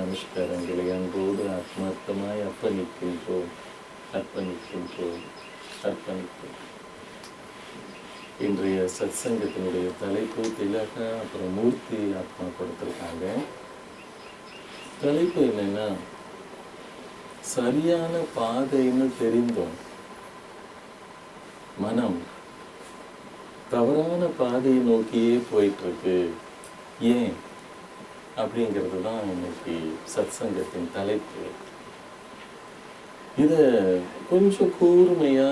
நமஸ்காரங்களை அன்போடு ஆத்மார்த்தமாய் அர்ப்பணிக்கின்றோம். இன்றைய சத்சங்கத்தினுடைய தலைப்பு திலக அப்புறம் மூர்த்தி ஆத்மா கொடுத்துருக்காங்க. தலைப்பு என்னன்னா, சரியான பாதைன்னு தெரிந்தோம், மனம் தவறான பாதையை நோக்கியே போயிட்டு இருக்கு, ஏன் அப்படிங்கிறது தான் இன்னைக்கு சத்சங்கத்தின் தலைப்பு. இதை கொஞ்சம் கூர்மையா,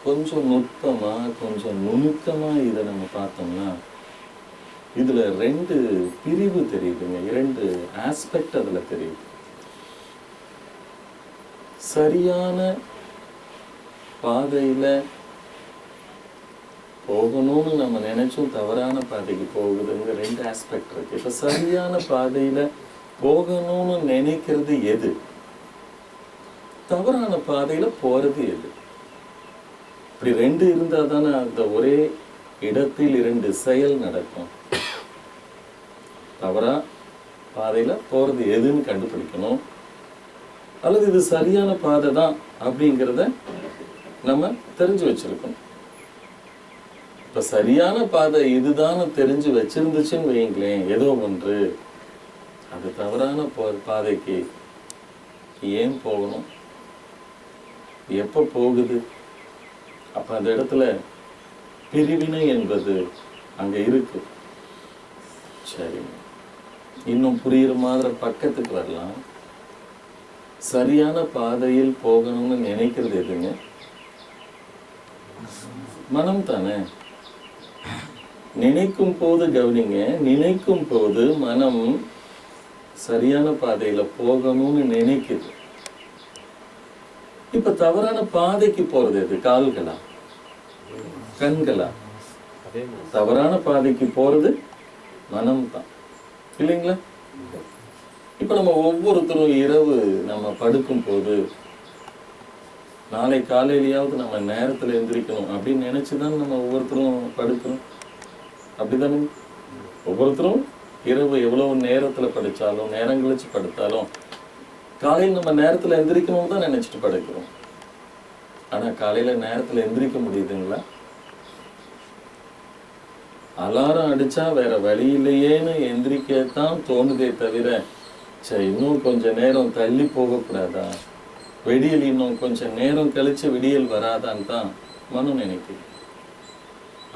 கொஞ்சம் நுட்பமா, கொஞ்சம் நுணுக்கமா இதை நம்ம பார்த்தோம்னா இதுல 2 பிரிவு தெரியுதுங்க, 2 ஆஸ்பெக்ட் அதுல தெரியுது. சரியான பாதையில போகணும்னு நம்ம நினைச்சும் தவறான பாதைக்கு போகுதுங்க 2 ஆஸ்பெக்ட் இருக்கு. இப்ப சரியான பாதையில போகணும்னு நினைக்கிறது எது, தவறான பாதையில போறது எது? இப்படி 2 இருந்தா தானே அந்த ஒரே இடத்தில் 2 செயல் நடக்கும். தவறா பாதையில போறது எதுன்னு கண்டுபிடிக்கணும், அல்லது இது சரியான பாதை தான் அப்படிங்கிறத நம்ம தெரிஞ்சு வச்சிருக்கணும். இப்ப சரியான பாதை இதுதான் தெரிஞ்சு வச்சிருந்துச்சுன்னு வைங்களேன், ஏதோ ஒன்று அது தவறான பாதைக்கு ஏன் போகணும், எப்ப போகுது? அப்ப அந்த இடத்துல பிரிவினை என்பது அங்க இருக்கு. சரி, இன்னும் புரியுற மாதிரி பக்கத்துக்கு வரலாம். சரியான பாதையில் போகணும்னு நினைக்கிறது எதுங்க? மனம் தானே. நினைக்கும் போது கவனிங்க, நினைக்கும் போது மனம் சரியான பாதையில போகணும்னு நினைக்குது. இப்ப தவறான பாதைக்கு போறது எது? கால்களா, கண்களா? தவறான பாதைக்கு போறது மனம் தான், இல்லைங்களா? இப்ப நம்ம ஒவ்வொருத்தரும் இரவு நம்ம படுக்கும் போது, நாளை காலையிலேயாவது நம்ம நேரத்துல எந்திரிக்கணும் அப்படின்னு நினைச்சுதான் நம்ம ஒவ்வொருத்தரும் படுக்கிறோம், அப்படிதானே? ஒவ்வொருத்தரும் இரவு எவ்வளவு நேரத்துல படிச்சாலும், நேரம் கழிச்சு படுத்தாலும், காலையில் நம்ம நேரத்துல எந்திரிக்கணும் தான் நினைச்சிட்டு படுக்கிறோம். ஆனா காலையில நேரத்துல எந்திரிக்க முடியுதுங்களா? அலாரம் அடிச்சா வேற வழி இல்லையேன்னு எந்திரிக்கத்தான் தோணுதே தவிர, சரி இன்னும் கொஞ்ச நேரம் தள்ளி போகக்கூடாதா, விடியல் இன்னும் கொஞ்சம் நேரம் கழிச்சு விடியல் வராதான்னு தான் மனம் நினைக்குது.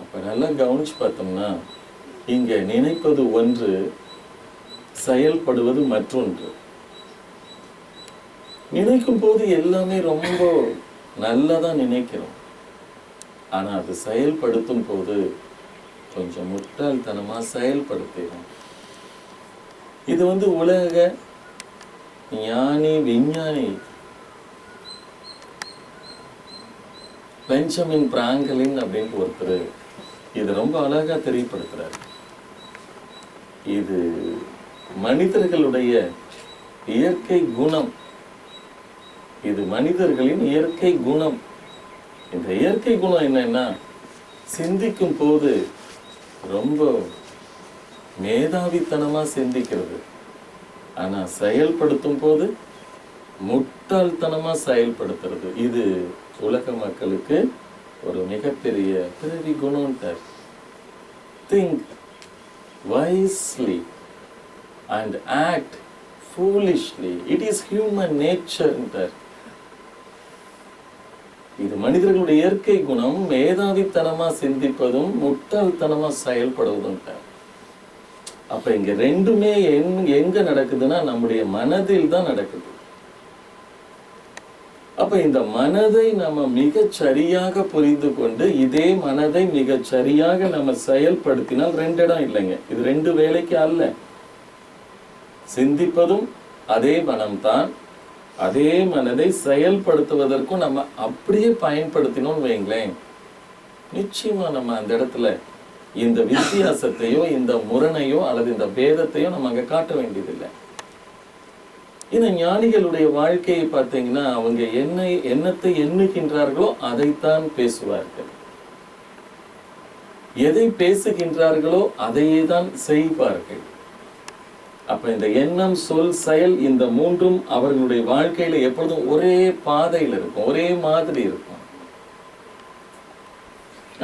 அப்ப நல்லா கவனிச்சு பார்த்தோம்னா, இங்க நினைப்பது ஒன்று, செயல்படுவது மற்றொன்று. நினைக்கும் போது எல்லாமே ரொம்ப நல்லதா நினைக்கிறோம், ஆனா அது செயல்படுத்தும் போது கொஞ்சம் முட்டாள்தனமா செயல்படுத்துகிறோம். இது உலக ஞானி விஞ்ஞானி பெஞ்சமின் பிராங்கலின் அப்படின்னு ஒருத்தர் இது ரொம்ப அழகா தெரியப்படுத்துறாரு. இது மனிதர்களுடைய இயற்கை குணம், இது மனிதர்களின் இயற்கை குணம். இந்த இயற்கை குணம் என்னன்னா, சிந்திக்கும் போது ரொம்ப மேதாவித்தனமா சிந்திக்கிறது, ஆனா செயல்படுத்தும் போது முட்டாள்தனமா செயல்படுத்துறது. இது உலக மக்களுக்கு ஒரு மிகப்பெரிய பிறவி குணம். Think wisely and act foolishly. It is human nature. இது மனிதர்களுடைய இயற்கை குணம், மேதாவித்தனமா சிந்திப்பதும் முட்டாள்தனமா செயல்படுவதும். அப்ப இங்க 2மே எங்க நடக்குதுன்னா நம்முடைய மனதில் தான் நடக்குது. அப்ப இந்த மனதை நம்ம மிகச் சரியாக புரிந்து கொண்டு, இதே மனதை மிகச் சரியாக நம்ம செயல்படுத்தினால் 2 இடம் இல்லைங்க, இது 2 வேலைக்கு அல்ல. சிந்திப்பதும் அதே மனம்தான், அதே மனதை செயல்படுத்துவதற்கும் நம்ம அப்படியே பயன்படுத்தினோம்னு வைங்களேன், நிச்சயமா நம்ம அந்த இடத்துல இந்த வித்தியாசத்தையோ இந்த முரணையோ அல்லது இந்த பேதத்தையோ நம்ம அங்க காட்ட வேண்டியதில்லை. இந்த ஞானிகளுடைய வாழ்க்கையை பார்த்தீங்கன்னா, அவங்க என்னத்தை எண்ணுகின்றார்களோ அதைத்தான் பேசுவார்கள், எதை பேசுகின்றார்களோ அதையே தான் செய்வார்கள். அப்ப இந்த எண்ணம், சொல், செயல் இந்த மூன்றும் அவர்களுடைய வாழ்க்கையில எப்பொழுதும் ஒரே பாதையில் இருக்கும், ஒரே மாதிரி இருக்கும்.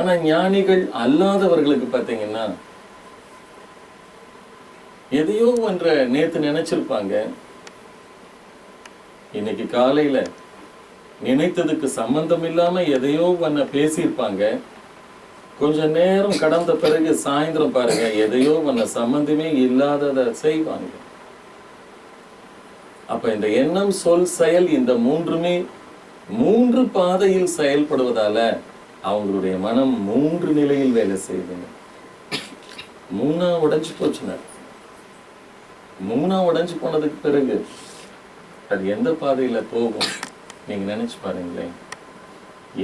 ஆனா ஞானிகள் அல்லாதவர்களுக்கு பார்த்தீங்கன்னா எதையோ ஒன்ற நேத்து நினைச்சிருப்பாங்க, இன்னைக்கு காலையில நினைத்ததுக்கு சம்பந்தம் இல்லாம எதையோ ஒன்ன பேசியிருப்பாங்க. கொஞ்ச நேரம் கடந்த பிறகு சாயந்தரம் பாருங்க எதையோ ஒன்ன சம்பந்தமே இல்லாததை செய்வாங்க. அப்ப இந்த எண்ணம், சொல், செயல் இந்த மூன்றுமே மூன்று பாதையில் செயல்படுவதால அவங்களுடைய மனம் மூன்று நிலையில் வேலை செய்யுதுங்க. மூணா உடைஞ்சு போச்சுங்க. மூணா உடைஞ்சு போனதுக்கு பிறகு அது எந்த பாதையில போகும் நீங்க நினைச்சு பாருங்களேன்.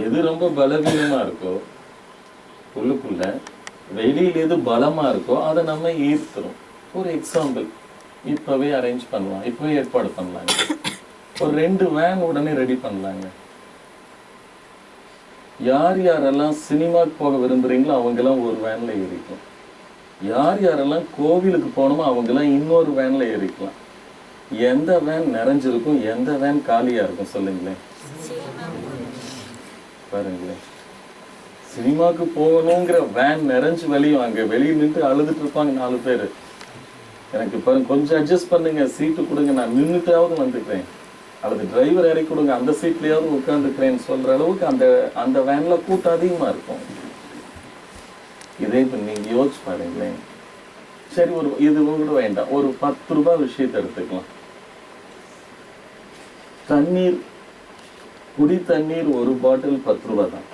எது ரொம்ப பலவீனமா இருக்கோ உள்ளுக்குள்ள, வெளியில எது பலமா இருக்கோ அதை நம்ம ஈர்த்துரும். ஒரு எக்ஸாம்பிள், இப்பவே அரேஞ்ச் பண்ணலாம், இப்பவே ஏற்பாடு பண்ணலாங்க. ஒரு 2 வேன் உடனே ரெடி பண்ணலாங்க. யார் யாரெல்லாம் சினிமாக்கு போக விரும்புறீங்களோ அவங்கெல்லாம் ஒரு வேன்ல ஏறிக்கும். யார் யாரெல்லாம் கோவிலுக்கு போகணுமோ அவங்கெல்லாம் இன்னொரு வேன்ல ஏறிக்கலாம். எந்த வேன் நிறைஞ்சிருக்கும், எந்த வேன் காலியா இருக்கும் சொல்லுங்களேன். பாருங்களேன், சினிமாக்கு போகணுங்கிற வேன் நிறைஞ்சு வெளியும், அங்க வெளியே நின்று அழுதுட்டு இருப்பாங்க 4 பேர். எனக்கு பாருங்க கொஞ்சம் அட்ஜஸ்ட் பண்ணுங்க, சீட்டு கொடுங்க, நான் நின்றுட்டாவது வந்துக்கிறேன், அல்லது டிரைவர் இறக்கி கொடுங்க, அந்த சீட்லயாவது உட்காந்துக்கிறேன்னு சொல்ற அளவுக்கு அந்த வேன்ல கூட்டம் அதிகமா இருக்கும். இதே இப்ப நீங்க யோசிச்சு பாருங்களேன். சரி, ஒரு இது கூட வேண்டாம், ஒரு 10 ரூபாய் விஷயத்தை எடுத்துக்கலாம். தண்ணீர், குடி தண்ணீர் ஒரு பாட்டில் 10 ரூபாய் தான்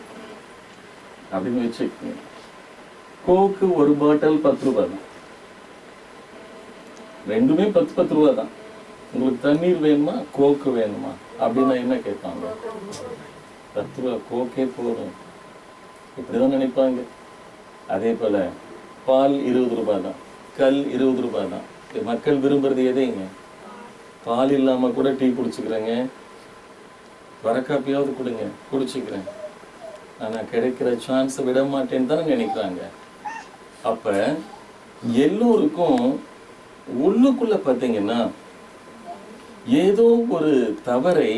அப்படின்னு வச்சுக்கோங்க. கோக்கு ஒரு பாட்டில் 10 ரூபாய் தான். ரெண்டுமே 10 ரூபாய் தான். உங்களுக்கு தண்ணீர் வேணுமா, கோக்கு வேணுமா அப்படின்னா என்ன கேட்பாங்க? 10 ரூபாய், கோக்கே போதும், இப்படிதான் நினைப்பாங்க. அதே போல பால் 20 ரூபாய் தான், கல் 20 ரூபாய் தான். மக்கள் விரும்புறது எதைங்க? பால் இல்லாம கூட டீ குடிச்சுக்கிறேங்க, வரக்காப்பியாவது கொடுங்க குடிச்சுக்கிறேன், ஆனா கிடைக்கிற சான்ஸை விட மாட்டேன்னு தானே நினைக்கிறாங்க. அப்ப எல்லோருக்கும் உள்ளுக்குள்ள பார்த்தீங்கன்னா ஏதோ ஒரு தவறை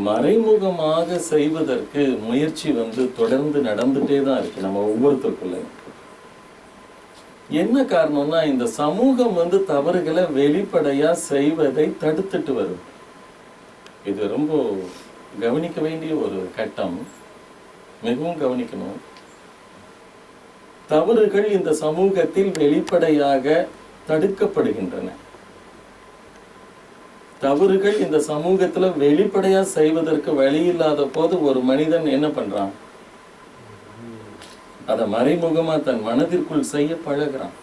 மறைமுகமாக செய்வதற்கு முயற்சி தொடர்ந்து நடந்துட்டே தான் இருக்கு நம்ம ஒவ்வொருத்தருக்குள்ள. என்ன காரணம்னா, இந்த சமூகம் தவறுகளை வெளிப்படையா செய்வதை தடுத்துட்டு வரும். இது ரொம்ப கவனிக்க வேண்டிய ஒரு கட்டம், மிகவும் கவனிக்கணும். தவறுகள் இந்த சமூகத்தில் வெளிப்படையாக தடுக்கப்படுகின்றன. தவறுகள் இந்த சமூகத்துல வெளிப்படையா செய்வதற்கு வழி இல்லாத போது ஒரு மனிதன் என்ன பண்றான்? அதை மறைமுகமா தன் மனதிற்குள் செய்ய பழகிறான்.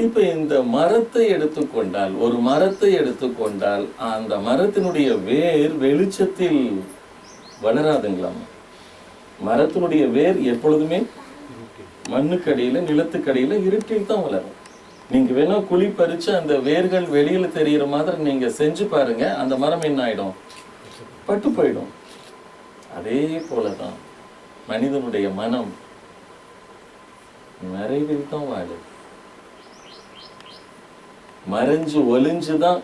இப்ப இந்த மரத்தை எடுத்துக்கொண்டால், ஒரு மரத்தை எடுத்துக்கொண்டால் அந்த மரத்தினுடைய வேர் வெளிச்சத்தில் வளராதுங்களாம். மரத்தினுடைய வேர் எப்பொழுதுமே மண்ணுக்கடியில, நிலத்துக்கடியில, இருட்டில் தான் வளரும். நீங்க வேணா குழி பறிச்சு அந்த வேர்கள் வெளியில தெரிகிற மாதிரி நீங்க செஞ்சு பாருங்க, அந்த மரம் என்ன ஆயிடும்? பட்டு போயிடும். அதே போலதான் மனிதனுடைய மனம் மறைவில் தான் வாழும். மறைஞ்சு ஒளிஞ்சுதான்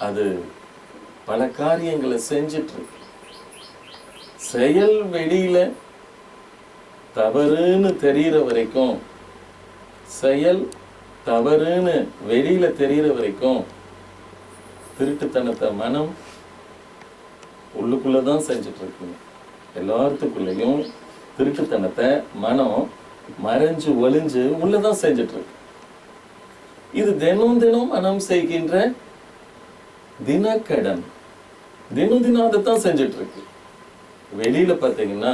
அது பல காரியங்களை செஞ்சிட்டு இருக்கு. செயல் வெளியில தவறுன்னு தெரிகிற வரைக்கும், செயல் தவறுன்னு வெளியில தெரிகிற வரைக்கும் திருட்டுத்தனத்தை மனம் உள்ளுக்குள்ளதான் செஞ்சுட்டு இருக்குங்க. எல்லாத்துக்குள்ளேயும் திருட்டுத்தனத்தை மனம் மறைஞ்சு ஒளிஞ்சு உள்ளதான் செஞ்சுட்டு இருக்கு. இது தினம் தினம் மனம் செய்கின்ற தினக்கடன். தினம் தினம் அதைத்தான் செஞ்சுட்டு இருக்கு. வெளியில பார்த்தீங்கன்னா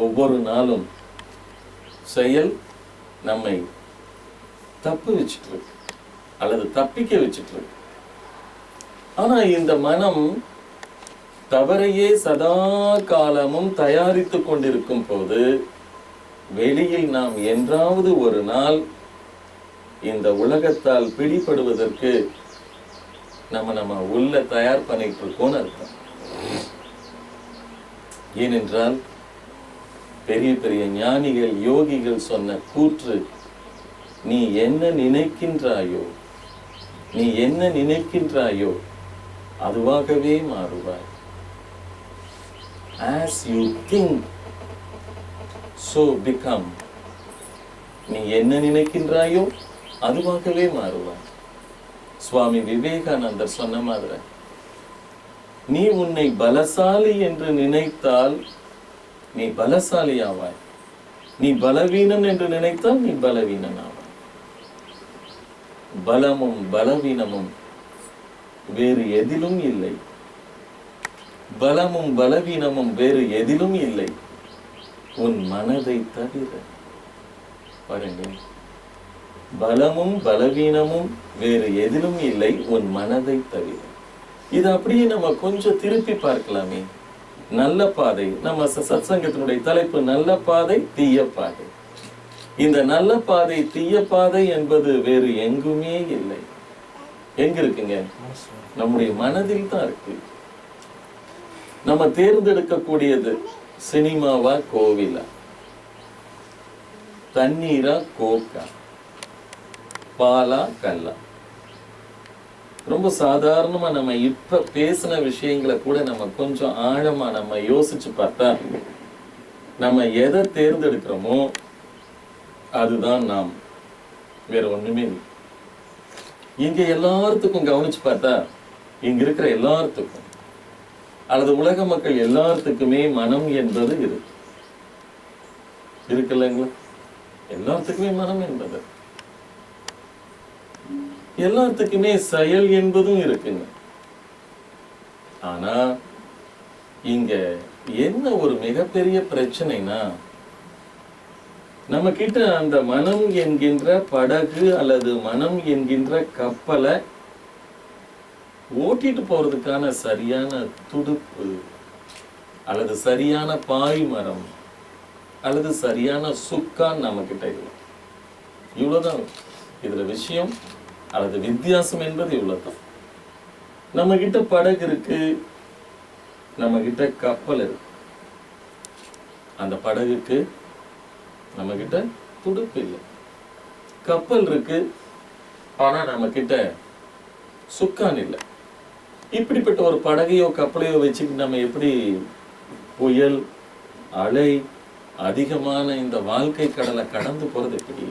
ஒவ்வொரு நாளும் செயல் நம்மை தப்பு வச்சுட்டு இருக்கு, அல்லது தப்பிக்க வச்சுட்டு இருக்கு. ஆனா இந்த மனம் தவறையே சதா காலமும் தயாரித்து கொண்டிருக்கும் போது, வெளியில் நாம் என்றாவது ஒரு நாள் இந்த உலகத்தால் பிடிபடுவதற்கு நம்ம உள்ள தயார் பண்ணிட்டு இருக்கோம்னு அர்த்தம். ஏனென்றால் பெரிய பெரிய ஞானிகள், யோகிகள் சொன்ன கூற்று நீ என்ன நினைக்கின்றாயோ, நீ என்ன நினைக்கின்றாயோ அதுவாகவே மாறுவாய். As you think, so become. நீ என்ன நினைக்கின்றாயோ அதுவாகவே மாறுவாய். சுவாமி விவேகானந்தர் சொன்ன மாதிரி, நீ உன்னை பலசாலி என்று நினைத்தால் நீ பலசாலி ஆவாய். நீ பலவீனன் என்று நினைத்தால் நீ பலவீனன் ஆவாய். பலமும் பலவீனமும் வேறு எதிலும் இல்லை. பலமும் பலவீனமும் வேறு எதிலும் இல்லை, உன் மனதை தவிர. பாருங்க, பலமும் பலவீனமும் வேறு எதிலும் இல்லை, உன் மனதை தவிர. இது அப்படியே நம்ம கொஞ்சம் திருப்பி பார்க்கலாமே. நல்ல பாதை, நம்ம சத்சங்கத்தினுடைய தலைப்பு நல்ல பாதை தீய பாதை. இந்த நல்ல பாதை தீய பாதை என்பது வேறு எங்குமே இல்லை. எங்க இருக்குங்க? நம்முடைய மனதில் தான் இருக்கு. நம்ம தேர்ந்தெடுக்கக்கூடியது சினிமாவா கோவிலா, தண்ணீரா கோக்கா, பாலா கல்லா. ரொம்ப சாதாரணமா நம்ம இப்ப பேசின விஷயங்களை கூட நம்ம கொஞ்சம் ஆழமா நம்ம யோசிச்சு பார்த்தா, நம்ம எதை தேர்ந்தெடுக்கிறோமோ அதுதான் நாம், வேற ஒண்ணுமே இல்லை. இங்க எல்லாத்துக்கும் கவனிச்சு பார்த்தா, இங்க இருக்கிற எல்லாத்துக்கும் அல்லது உலக மக்கள் எல்லாத்துக்குமே மனம் என்பது இருக்குல்லங்களா? எல்லாத்துக்குமே மனம் என்பது, எல்லாத்துக்குமே செயல் என்பதும் இருக்குங்க. ஆனா இங்க என்ன ஒரு மிகப்பெரிய பிரச்சனைனா, நம்ம கிட்ட அந்த மனம் என்கின்ற படகு அல்லது மனம் என்கின்ற கப்பலை ஓட்டிட்டு போறதுக்கான சரியான துடுப்பு அல்லது சரியான பாய்மரம் அல்லது சரியான சுக்கான் நம்ம கிட்ட இல்லை. இவ்வளவுதான் இதுல விஷயம் அல்லது வித்தியாசம் என்பது இவ்வளவுதான். நம்ம கிட்ட படகு இருக்கு, நம்ம கிட்ட கப்பல் இருக்கு. அந்த படகுக்கு நம்ம கிட்ட துடுப்பு இல்லை. கப்பல் இருக்கு, ஆனா நம்ம கிட்ட சுக்கான் இல்லை. இப்படிப்பட்ட ஒரு படகையோ கப்பலையோ வச்சுக்கிட்டு நம்ம எப்படி புயல் அலை அதிகமான இந்த வாழ்க்கை கடலை கடந்து போறது? எப்படி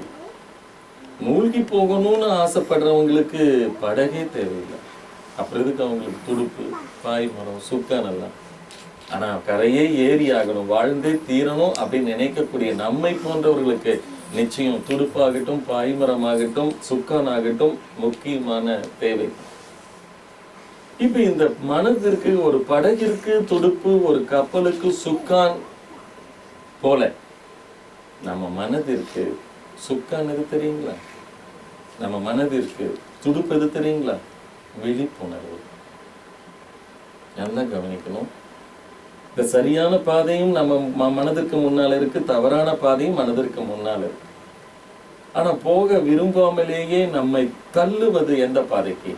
மூழ்கி போகணும்னு ஆசைப்படுறவங்களுக்கு படகே தேவையில்லை. அப்புறம் எதுக்கு அவங்களுக்கு துடுப்பு, பாய்மரம், சுக்கான் எல்லாம்? ஆனா கரையே ஏறி ஆகணும், வாழ்ந்தே தீரணும் அப்படின்னு நினைக்கக்கூடிய நம்மை போன்றவர்களுக்கு நிச்சயம் துடுப்பாகட்டும், பாய்மரமாகட்டும், சுக்கான் ஆகட்டும் முக்கியமான தேவை. இப்ப இந்த மனதிற்கு ஒரு படகிற்கு துடுப்பு, ஒரு கப்பலுக்கு சுக்கான் போல நம்ம மனதிற்கு சுக்கான் எது தெரியுங்களா? நம்ம மனதிற்கு துடுப்பு எது தெரியுங்களா? விழிப்புணர்வு. நல்லா கவனிக்கணும். இந்த சரியான பாதையும் நம்ம மனதிற்கு முன்னால இருக்கு, தவறான பாதையும் மனதிற்கு முன்னால இருக்கு. ஆனா போக விரும்பாமலேயே நம்மை தள்ளுவது எந்த பாதைக்கு?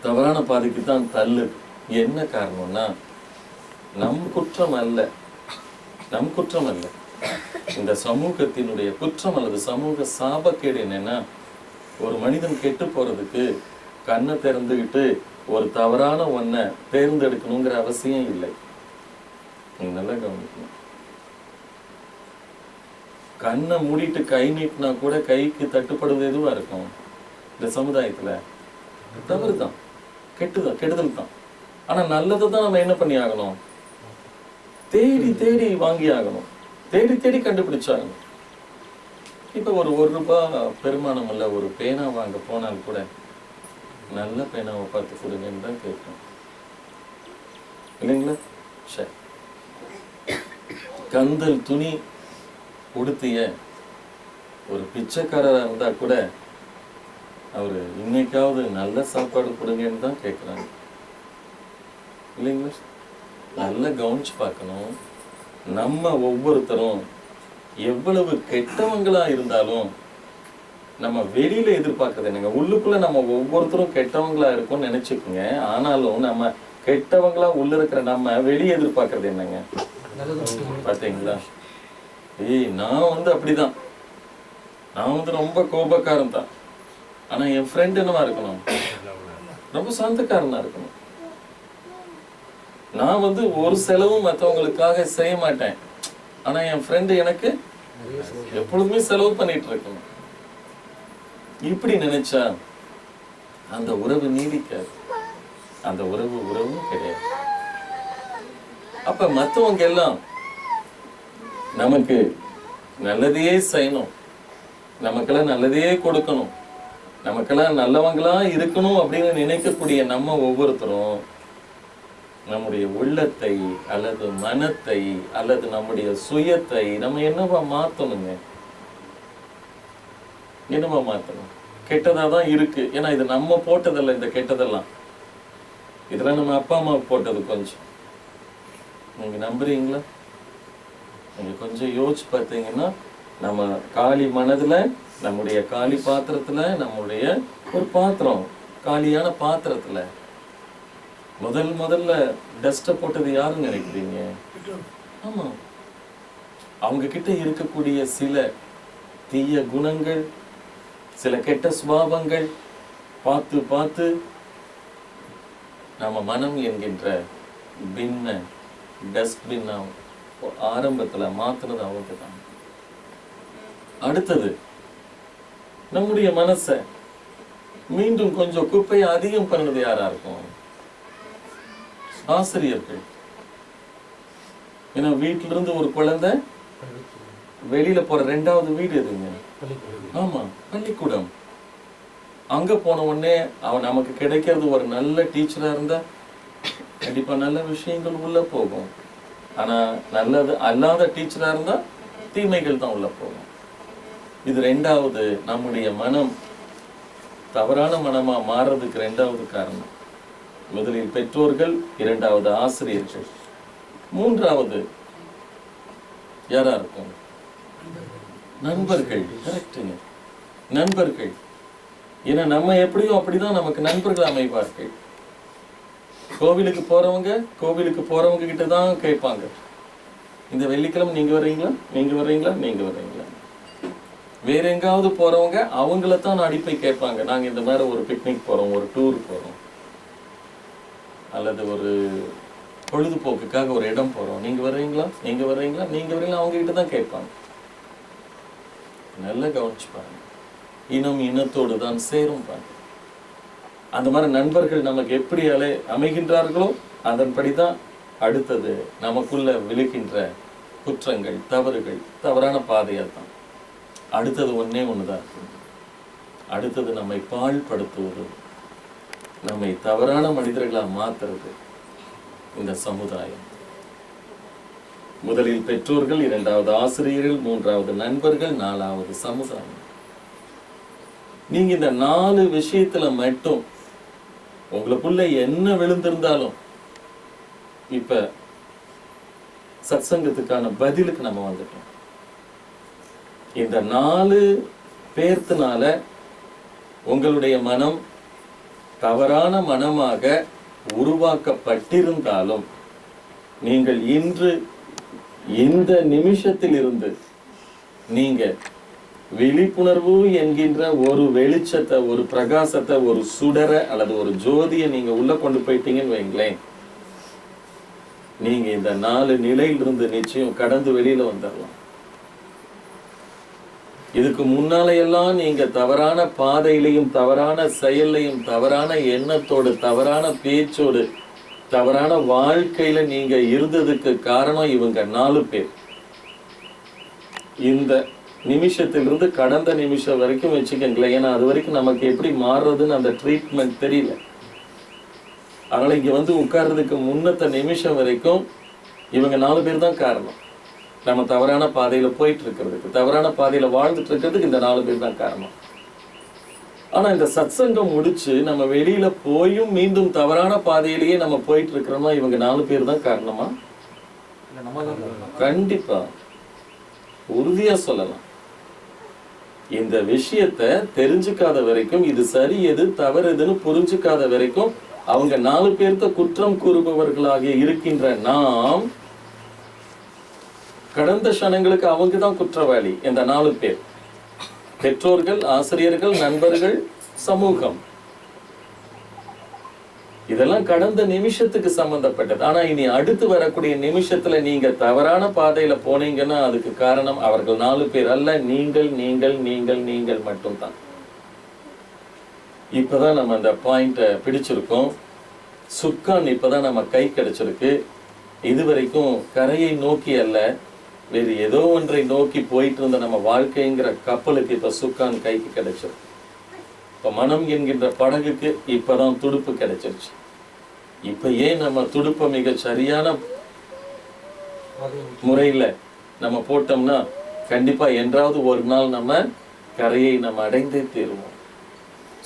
தவறான பாதைக்கு தான் தள்ளு. என்ன காரணம்னா, நம் குற்றம் அல்ல, நம் குற்றம் அல்ல, இந்த சமூகத்தினுடைய குற்றம் அல்லது சமூக சாபக்கேடு. என்னன்னா, ஒரு மனிதன் கெட்டு போறதுக்கு கண்ணை திறந்துகிட்டு ஒரு தவறான ஒன்றை தேர்ந்தெடுக்கணுங்கிற அவசியம் இல்லை. நீங்க நல்லா கவனிக்கணும். கண்ணை மூடிட்டு கை நீட்டினா கூட கைக்கு தட்டுப்படுவது எதுவா இருக்கும்? இந்த சமுதாயத்துல தவறு தான், கெடுதல் தான். ஆனா நல்லதை தான் நம்ம என்ன பண்ணி ஆகணும்? தேடி தேடி வாங்கி ஆகணும், தேடி தேடி கண்டுபிடிச்சாகணும். இப்ப ஒரு ரூபாய் பெருமானம் உள்ள ஒரு பேனா வாங்க போனால் கூட நல்ல பேனாவை பார்த்து கொடுங்கன்னு தான் கேட்கணும், இல்லைங்களா? சரி, கந்தல் துணி உடுத்திய ஒரு பிச்சைக்காரராக இருந்தா கூட அவரு இன்னைக்காவது நல்ல சாப்பாடு கொடுங்கன்னு தான் கேட்குறாங்க, இல்லைங்களா? நல்லா கவனிச்சு பார்க்கணும். நம்ம ஒவ்வொருத்தரும் எவ்வளவு கெட்டவங்களா இருந்தாலும் நம்ம வெளியில எதிர்பார்க்கறது என்னங்க? உள்ளுக்குள்ள நம்ம ஒவ்வொருத்தரும் கெட்டவங்களா இருக்கும்னு நினைச்சுக்குங்க. ஆனாலும் நம்ம கெட்டவங்களா உள்ள இருக்கிற நம்ம வெளியே எதிர்பார்க்கறது என்னங்க? பார்த்தீங்களா? நான் அப்படிதான், நான் வந்து ரொம்ப கோபக்காரன் தான், ஆனா என் ஃப்ரெண்ட் என்னவா இருக்கணும், ரொம்ப சாந்தக்காரனா இருக்கணும். நான் வந்து ஒரு செலவும் மற்றவங்களுக்காக செய்ய மாட்டேன், ஆனா என் ஃப்ரெண்டு எனக்கு எப்பொழுதுமே செலவு பண்ணிட்டு இருக்கணும். இப்படி நினைச்சா அந்த உறவு நீடிக்காது, அந்த உறவும் கிடையாது. அப்ப மற்றவங்க எல்லாம் நமக்கு நல்லதையே செய்யணும், நமக்கெல்லாம் நல்லதையே கொடுக்கணும், நமக்கெல்லாம் நல்லவங்களா இருக்கணும் அப்படின்னு நினைக்கக்கூடிய நம்ம ஒவ்வொருத்தரும் நம்முடைய உள்ளத்தை அல்லது மனத்தை அல்லது நம்முடைய சுயத்தை நம்ம என்னவா மாத்தணுங்க? என்னவா மாத்தணும்? கெட்டதாதான் இருக்கு. ஏன்னா இது நம்ம போட்டதல்ல, இந்த கெட்டதெல்லாம் இதெல்லாம் நம்ம அப்பா அம்மா போட்டது. கொஞ்சம் நீங்க நம்புறீங்களா? நீங்க கொஞ்சம் யோசிச்சு பார்த்தீங்கன்னா, நம்ம காலி மனதுல, நம்முடைய காலி பாத்திரத்துல, நம்முடைய ஒரு பாத்திரம், காலியான பாத்திரத்துல முதல்ல டஸ்ட போட்டது யாருன்னு நினைக்கிறீங்க? ஆமா, அவங்க கிட்ட இருக்கக்கூடிய சில தீய குணங்கள், சில கெட்ட சுபாவங்கள் பார்த்து பார்த்து நம்ம மனம் என்கின்ற பின்ன டஸ்ட்பின் ஆரம்பத்துல மாத்துனது அவங்க தான். அடுத்தது நம்முடைய மனசை மீண்டும் கொஞ்சம் குப்பையை அதிகம் பண்ணது யாரா இருக்கும்? ஆசிரியர்கள். ஏன்னா வீட்டில இருந்து ஒரு குழந்தை வெளியில போற 2வது வீடு எதுங்க? ஆமா, பள்ளிக்கூடம். அங்க போன உடனே அவன் நமக்கு கிடைக்கிறது ஒரு நல்ல டீச்சரா இருந்தா கண்டிப்பா நல்ல விஷயங்கள் உள்ள போகும். ஆனா நல்லது அல்லாத டீச்சரா இருந்தா தீமைகள் தான் உள்ள போகும். இது 2வது. நம்முடைய மனம் தவறான மனமா மாறுறதுக்கு 2வது காரணம். முதலில் பெற்றோர்கள், 2வது ஆசிரியர்கள், 3வது யாரா இருக்கும்? நண்பர்கள். கரெக்டுங்க, நண்பர்கள். ஏன்னா நம்ம எப்படியோ அப்படிதான் நமக்கு நண்பர்கள் அமைவார்கள். கோவிலுக்கு போறவங்க கிட்ட தான் கேட்பாங்க, இந்த வெள்ளிக்கிழமை நீங்க வர்றீங்களா. வேற எங்காவது போறவங்க அவங்கள தான் அடிப்பை கேட்பாங்க, நாங்க இந்த மாதிரி ஒரு பிக்னிக் போறோம், ஒரு டூர் போறோம், அல்லது ஒரு பொழுதுபோக்குக்காக ஒரு இடம் போறோம், நீங்க வர்றீங்களா, அவங்க கிட்ட தான் கேட்பாங்க. நல்லா கவனிச்சு பாருங்க. இனம் இனத்தோடு தான் சேரும் பாருங்க. அந்த மாதிரி நண்பர்கள் நமக்கு எப்படி அமைகின்றார்களோ அதன்படிதான் அடுத்தது நமக்குள்ள விழுகின்ற குற்றங்கள், தவறுகள், தவறான பாதையா தான். அடுத்தது ஒண்ணுதான். அடுத்தது நம்மை பாழ்படுத்துவது, நம்மை தவறான மனிதர்களா மாத்துறது இந்த சமுதாயம். முதலில் பெற்றோர்கள், 2வது ஆசிரியர்கள், 3வது நண்பர்கள், 4வது சமுதாயம். நீங்க இந்த 4 விஷயத்துல மட்டும் உங்களுக்குள்ள என்ன விழுந்திருந்தாலும், இப்ப சத்சங்கத்துக்கான பதிலுக்கு நம்ம வந்துட்டோம். இந்த 4 பேர்த்தினால உங்களுடைய மனம் தவறான மனமாக உருவாக்கப்பட்டிருந்தாலும், நீங்கள் இன்று இந்த நிமிஷத்தில் இருந்து நீங்க விழிப்புணர்வு என்கின்ற ஒரு வெளிச்சத்தை, ஒரு பிரகாசத்தை, ஒரு சுடர அல்லது ஒரு ஜோதியை நீங்க உள்ள கொண்டு போயிட்டீங்கன்னு வைங்களேன், நீங்க இந்த 4 நிலையிலிருந்து நிச்சயம் கடந்து வெளியில வந்துடலாம். இதுக்கு முன்னால எல்லாம் நீங்க தவறான பாதையிலையும், தவறான செயல்லையும், தவறான எண்ணத்தோடு, தவறான பேச்சோடு, தவறான வாழ்க்கையில நீங்க இருந்ததுக்கு காரணம் இவங்க 4 பேர். இந்த நிமிஷத்திலிருந்து கடந்த நிமிஷம் வரைக்கும் வச்சுக்கங்களேன். ஏன்னா அது வரைக்கும் நமக்கு எப்படி மாறுறதுன்னு அந்த ட்ரீட்மெண்ட் தெரியல. அதனால இங்க வந்து உட்கார்றதுக்கு முன்னத்த நிமிஷம் வரைக்கும் இவங்க 4 பேர் தான் காரணம். நம்ம தவறான பாதையில போயிட்டு இருக்கிறதுக்கு, தவறான பாதையில வாழ்ந்துட்டு இருக்கிறதுக்கு இந்த 4 பேர் தான் காரணம். ஆனா இந்த சத்சங்கம் முடிச்சு நம்ம வெளியில போயும் மீண்டும் தவறான பாதையிலேயே நம்ம போயிட்டு இருக்கிறோம்னா இவங்க 4 பேர் தான் காரணமா? கண்டிப்பா, உறுதியா சொல்லலாம். இந்த விஷயத்த தெரிஞ்சுக்காத வரைக்கும், இது சரி எது தவறு எதுன்னு புரிஞ்சுக்காத வரைக்கும் அவங்க 4 பேர்த்த குற்றம் கூறுபவர்களாக இருக்கின்ற நாம், கடந்த க்ஷணங்களுக்கு அவங்க தான் குற்றவாளி. இந்த 4 பேர் பெற்றோர்கள், ஆசிரியர்கள், நண்பர்கள், சமூகம். இதெல்லாம் கடந்த நிமிஷத்துக்கு சம்பந்தப்பட்டது. ஆனா இனி அடுத்து வரக்கூடிய நிமிஷத்துல நீங்க தவறான பாதையில போனீங்கன்னா அதுக்கு காரணம் அவர்கள் 4 பேர் அல்ல, நீங்கள் நீங்கள் நீங்கள் நீங்கள் மட்டும்தான். இப்பதான் நம்ம அந்த பாயிண்ட பிடிச்சிருக்கோம். சுக்கான் இப்பதான் நம்ம கை கிடைச்சிருக்கு. இதுவரைக்கும் கரையை நோக்கி அல்ல, வேறு ஏதோ ஒன்றை நோக்கி போயிட்டு இருந்த நம்ம வாழ்க்கைங்கிற கப்பலுக்கு இப்ப சுக்கான் கைக்கு கிடைச்சிருக்கு. இப்ப மனம் என்கின்ற படகுக்கு இப்பதான் துடுப்பு கிடைச்சிருச்சு. இப்ப ஏன் நம்ம துடுப்ப மிக சரியான முறையில நம்ம போட்டோம்னா கண்டிப்பா என்றாவது ஒரு நாள் நம்ம கரையை நம்ம அடைந்தே தீருவோம்.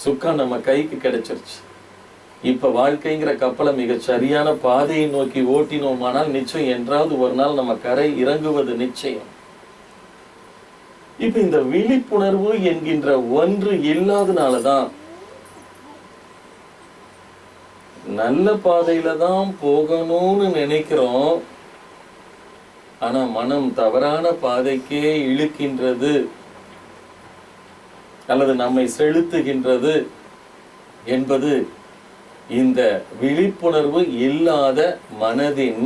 சுக்கா நம்ம கைக்கு கிடைச்சிருச்சு. இப்ப வாழ்க்கைங்கிற கப்பலை மிக சரியான பாதையை நோக்கி ஓட்டினோமானால் நிச்சயம் என்றாவது ஒரு நாள் நம்ம கரை இறங்குவது நிச்சயம். இப்ப இந்த விழிப்புணர்வு என்கின்ற ஒன்று இல்லாதனாலதான் நல்ல பாதையில தான் போகணும்னு நினைக்கிறோம். ஆனா மனம் தவறான பாதைக்கே இழுக்கின்றது அல்லது நம்மை செலுத்துகின்றது என்பது இந்த விழிப்புணர்வு இல்லாத மனதின்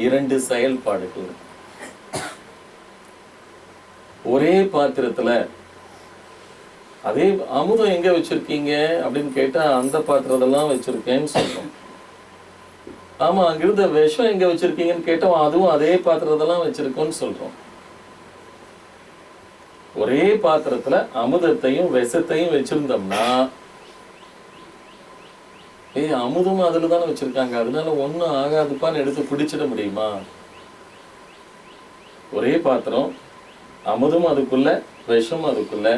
2 செயல்பாடுகள். ஒரே பாத்திரத்துல அதே அமுதம் எங்க வச்சிருக்கீங்க அப்படின்னு கேட்டா அந்த பாத்திரத்தெல்லாம் வச்சிருக்கேன்னு சொல்றோம். ஆமா, அங்கிருந்த விஷம் எங்க வச்சிருக்கீங்கன்னு கேட்டோம், அதுவும் அதே பாத்திரத்தெல்லாம் வச்சிருக்கோம்னு சொல்றோம். ஒரே பாத்திரத்துல அமுதத்தையும் விஷத்தையும் வச்சிருந்தோம்னா அமுதமும் அதுலதானே வச்சிருக்காங்க, அதனால ஒண்ணும் ஆகாதுப்பான்னு எடுத்து குடிச்சிட முடியுமா? ஒரே பாத்திரம், அமுதம் அதுக்குள்ள, விஷம் அதுக்குள்ள.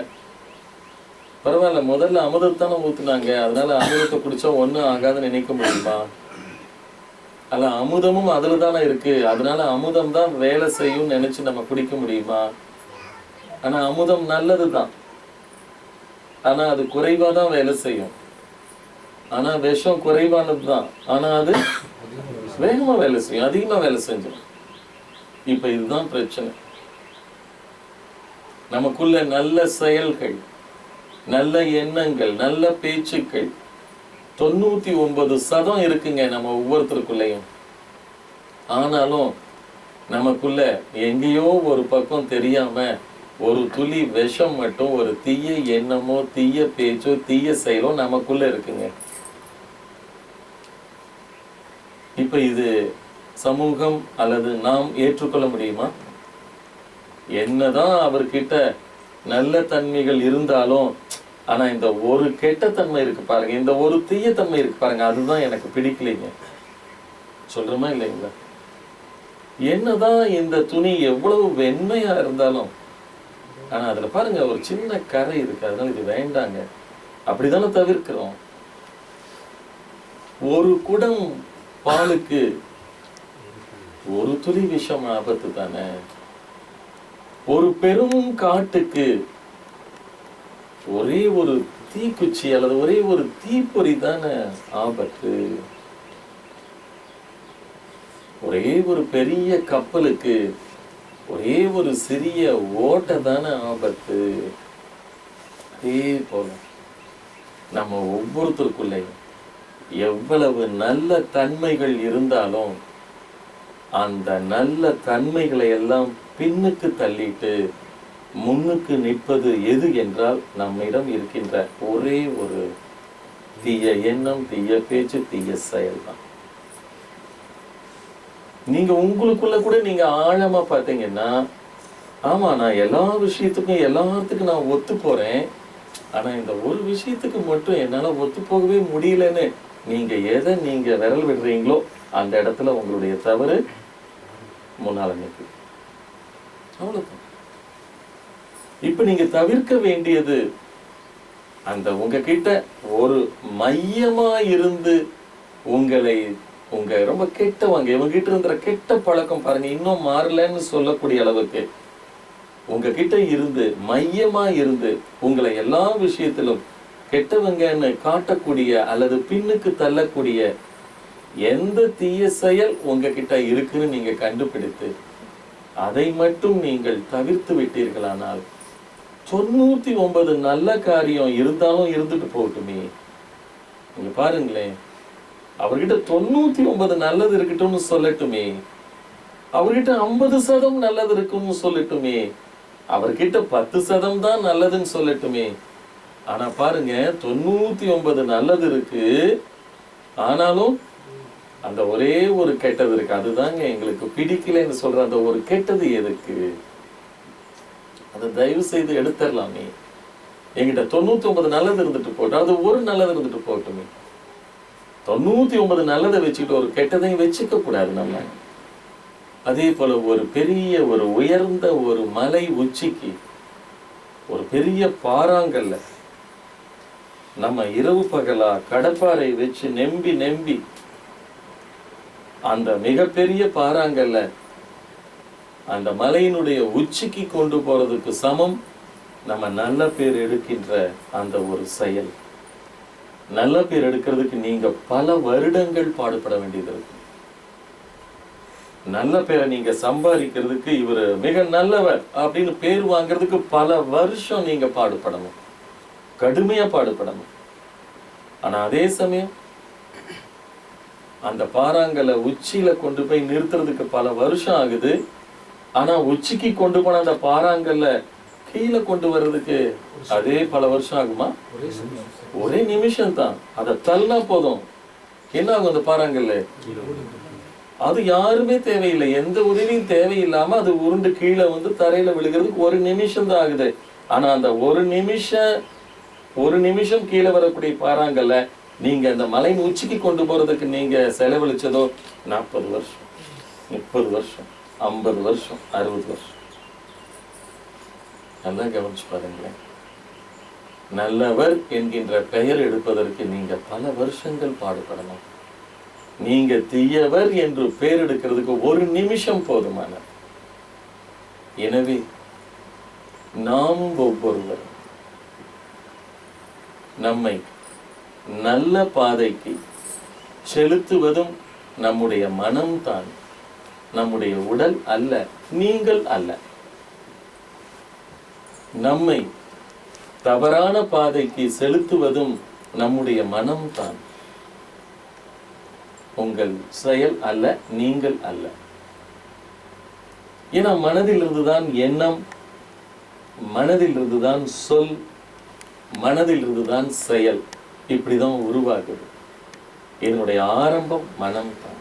பரவாயில்ல, முதல்ல அமுதத்தானே ஊத்துனாங்க, அதனால அமுதத்தை குடிச்சா ஒண்ணும் ஆகாதுன்னு நினைக்க முடியுமா? அல்ல, அமுதமும் அதுல தானே இருக்கு, அதனால அமுதம் தான் வேலை செய்யும் நினைச்சு நம்ம குடிக்க முடியுமா? ஆனா அமுதம் நல்லதுதான், ஆனா அது குறைவாதான் வேலை செய்யும். ஆனா விஷம் குறைவானதுதான், ஆனா அது வேகமா வேலை செய்யும், அதிகமா வேலை செஞ்சிடும். இப்ப இதுதான் பிரச்சனை. நமக்குள்ள நல்ல செயல்கள், நல்ல எண்ணங்கள், நல்ல பேச்சுக்கள் 99% இருக்குங்க நம்ம ஒவ்வொருத்தருக்குள்ளயும். ஆனாலும் நமக்குள்ள எங்கேயோ ஒரு பக்கம் தெரியாம ஒரு துளி விஷம் மட்டும், ஒரு தீய எண்ணமோ தீய பேச்சோ தீய செயலோ நமக்குள்ள இருக்குங்க. இப்ப இது சமூகம் அல்லது நாம் ஏற்றுக்கொள்ள முடியுமா? என்னதான் அவர்கிட்ட நல்ல தன்மைகள் இருந்தாலும், ஆனா இந்த ஒரு கெட்ட தன்மை இருக்கு பாருங்க, இந்த ஒரு தீய தன்மை இருக்கு பாருங்க, அதுதான் எனக்கு பிடிக்கலைங்க சொல்றோமா இல்லைங்களா? என்னதான் இந்த துணி எவ்வளவு வெண்மையா இருந்தாலும், ஆனா அதுல பாருங்க ஒரு சின்ன கரை இருக்கு, அதனால இது வேண்டாங்க, அப்படித்தானே தவிர்க்கிறோம். ஒரு குடம் பாலுக்கு ஒரு துளி விஷம் ஆபத்து தானே. ஒரு பெரும் காட்டுக்கு ஒரே ஒரு தீக்குச்சி அல்லது ஒரே ஒரு தீப்பொறி தானே ஆபத்து. ஒரே ஒரு பெரிய கப்பலுக்கு ஒரே ஒரு சிறிய ஓட்டை தானே ஆபத்து. அதே போல நம்ம ஒவ்வொருத்தருக்குள்ளேயும் எவ்வளவு நல்ல தன்மைகள் இருந்தாலும் அந்த நல்ல தன்மைகளை எல்லாம் பின்னுக்கு தள்ளிட்டு முன்னுக்கு நிற்பது எது என்றால் நம்மிடம் இருக்கின்ற ஒரே ஒரு தீய எண்ணம், தீய பேச்சு, தீய செயல் தான். நீங்க உங்களுக்குள்ள கூட நீங்க ஆழமா பார்த்தீங்கன்னா, ஆமா நான் எல்லா விஷயத்துக்கும் எல்லாத்துக்கும் நான் ஒத்து போறேன், ஆனா இந்த ஒரு விஷயத்துக்கு மட்டும் என்னால ஒத்து போகவே முடியலன்னு நீங்க எதை நீங்க விரல் விடுறீங்களோ அந்த இடத்துல உங்களுடைய தவறு முன்னால நிற்குது. அவ்வளவுதான். இப்ப நீங்க தவிர்க்க வேண்டியது அந்த உங்ககிட்ட ஒரு மையமா இருந்து உங்களை ரொம்ப கெட்டவங்க இவங்கிட்ட இருந்த கெட்ட பழக்கம் பாருங்க இன்னும் மாறலன்னு சொல்லக்கூடிய அளவுக்கு உங்ககிட்ட இருந்து மையமா இருந்து உங்களை எல்லா விஷயத்திலும் கெட்டவங்கன்னு காட்டக்கூடிய அல்லது பின்னுக்கு தள்ளக்கூடிய எந்த தீய செயல் உங்ககிட்ட இருக்குன்னு நீங்க கண்டுபிடித்து அதை மட்டும் நீங்கள் தவிர்த்து விட்டீர்களானால் 99 நல்ல காரியம் இருந்தாலும் இருந்துட்டு போகட்டுமே. நீங்க பாருங்களேன், அவர்கிட்ட 99 நல்லது இருக்கட்டும்னு சொல்லட்டுமே, அவர்கிட்ட 50% நல்லது இருக்குன்னு சொல்லட்டுமே, அவர்கிட்ட 10% தான் நல்லதுன்னு சொல்லட்டுமே. ஆனா பாருங்க, 99 நல்லது இருக்கு, ஆனாலும் அந்த ஒரே ஒரு கெட்டது இருக்கு. அதுதாங்க எங்களுக்கு பிடிக்கலன்னு சொல்ற அந்த ஒரு கெட்டது எதுக்கு? அதை தயவு செய்து எடுத்துடலாமே. என்கிட்ட 99 நல்லது இருந்துட்டு போட்டோம், அது ஒரு நல்லது இருந்துட்டு போட்டுமே. 99 நல்லதை வச்சுக்கிட்டு ஒரு கெட்டதையும் வச்சுக்க கூடாது நம்ம. அதே போல ஒரு பெரிய ஒரு உயர்ந்த ஒரு மலை உச்சிக்கு, ஒரு பெரிய பாறாங்கல்ல நம்ம இரவு பகலா கடப்பாரை வச்சு நம்பி நம்பி அந்த மிகப்பெரிய பாறாங்கல்ல அந்த மலையினுடைய உச்சிக்கு கொண்டு போறதுக்கு சமம் நம்ம நல்ல பேர் எடுக்கின்ற அந்த ஒரு செயல். நல்ல பேர் எடுக்கிறதுக்கு நீங்க பல வருடங்கள் பாடுபட வேண்டியது இருக்கு. நல்ல பேரை நீங்க சம்பாதிக்கிறதுக்கு இவர் மிக நல்லவர் அப்படின்னு பேர் வாங்கிறதுக்கு பல வருஷம் நீங்க பாடுபடணும், கடுமையா பாடுபடணும். ஆனா அதே சமயம் அந்த பாறாங்கல்ல உச்சியில கொண்டு போய் நிறுத்துறதுக்கு பல வருஷம் ஆகுது. ஆனா உச்சிக்கு கொண்டு போன அந்த பாறாங்கல்ல கீழே கொண்டு வர்றதுக்கு அதே பல வருஷம் ஆகுமா? ஒரே நிமிஷம் தான். அதை தள்ளா போதும், என்ன ஆகும்? அந்த பாறாங்கல்ல அது யாருமே தேவையில்லை, எந்த உதவியும் தேவையில்லாம அது உருண்டு கீழே வந்து தரையில விழுகிறதுக்கு ஒரு நிமிஷம் தான் ஆகுது. ஆனா அந்த ஒரு நிமிஷம் கீழே வரக்கூடிய பாறாங்கல்ல நீங்க அந்த மலையின் உச்சிக்கு கொண்டு போறதுக்கு நீங்க செலவழிச்சதோ 40 வருஷம், 30 வருஷம், 50 வருஷம், 60 வருஷம். நல்லா கவனிச்சு பாருங்களேன். நல்லவர் என்கின்ற பெயர் எடுப்பதற்கு நீங்க பல வருஷங்கள் பாடுபடணும். நீங்க தீயவர் என்று பெயர் எடுக்கிறதுக்கு ஒரு நிமிஷம் போதுமான. எனவே நாமும் ஒவ்வொருவரும் நம்மை நல்ல பாதைக்கு செலுத்துவதும் நம்முடைய மனம்தான், நம்முடைய உடல் அல்ல, நீங்கள் அல்ல. நம்மை தவறான பாதைக்கு செலுத்துவதும் நம்முடைய மனம்தான், உங்கள் செயல் அல்ல, நீங்கள் அல்ல. ஏன்னா மனதிலிருந்துதான் எண்ணம், மனதிலிருந்துதான் சொல், மனதிலிருந்துதான் செயல், இப்படிதான் உருவாகுது. இதனுடைய ஆரம்பம் மனம்தான்.